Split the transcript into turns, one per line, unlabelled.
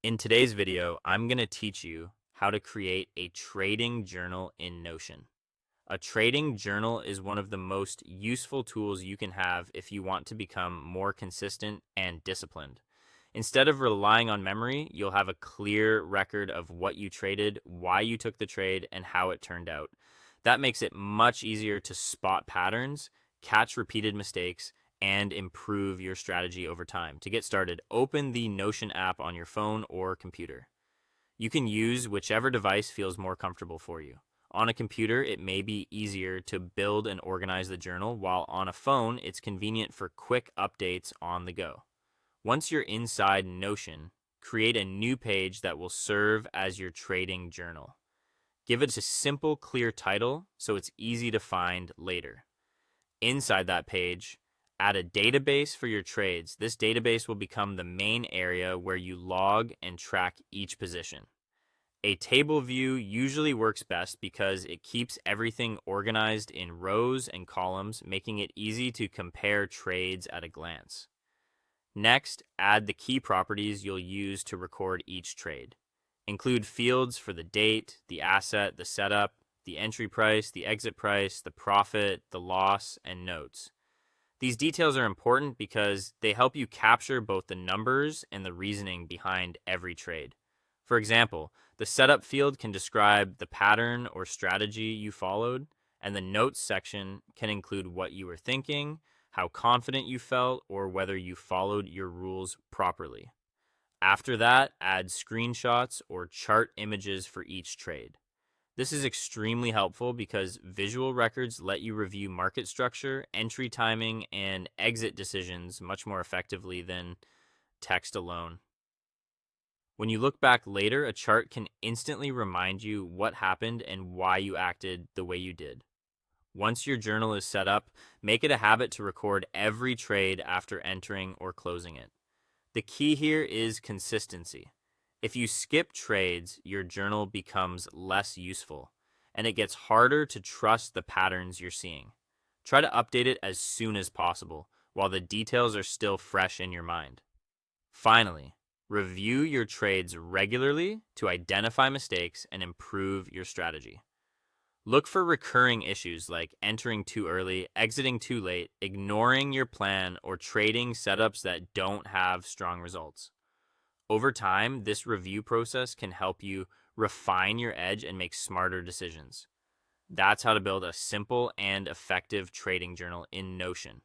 In today's video, I'm going to teach you how to create a trading journal in Notion. A trading journal is one of the most useful tools you can have if you want to become more consistent and disciplined. Instead of relying on memory, you'll have a clear record of what you traded, why you took the trade, and how it turned out. That makes it much easier to spot patterns, catch repeated mistakes, and improve your strategy over time. To get started, open the Notion app on your phone or computer. You can use whichever device feels more comfortable for you. On a computer, it may be easier to build and organize the journal, while on a phone, it's convenient for quick updates on the go. Once you're inside Notion, create a new page that will serve as your trading journal. Give it a simple, clear title so it's easy to find later. Inside that page, add a database for your trades. This database will become the main area where you log and track each position. A table view usually works best because it keeps everything organized in rows and columns, making it easy to compare trades at a glance. Next, add the key properties you'll use to record each trade. Include fields for the date, the asset, the setup, the entry price, the exit price, the profit, the loss, and notes. These details are important because they help you capture both the numbers and the reasoning behind every trade. For example, the setup field can describe the pattern or strategy you followed, and the notes section can include what you were thinking, how confident you felt, or whether you followed your rules properly. After that, add screenshots or chart images for each trade. This is extremely helpful because visual records let you review market structure, entry timing, and exit decisions much more effectively than text alone. When you look back later, a chart can instantly remind you what happened and why you acted the way you did. Once your journal is set up, make it a habit to record every trade after entering or closing it. The key here is consistency. If you skip trades, your journal becomes less useful, and it gets harder to trust the patterns you're seeing. Try to update it as soon as possible, while the details are still fresh in your mind. Finally, review your trades regularly to identify mistakes and improve your strategy. Look for recurring issues like entering too early, exiting too late, ignoring your plan, or trading setups that don't have strong results. Over time, this review process can help you refine your edge and make smarter decisions. That's how to build a simple and effective trading journal in Notion.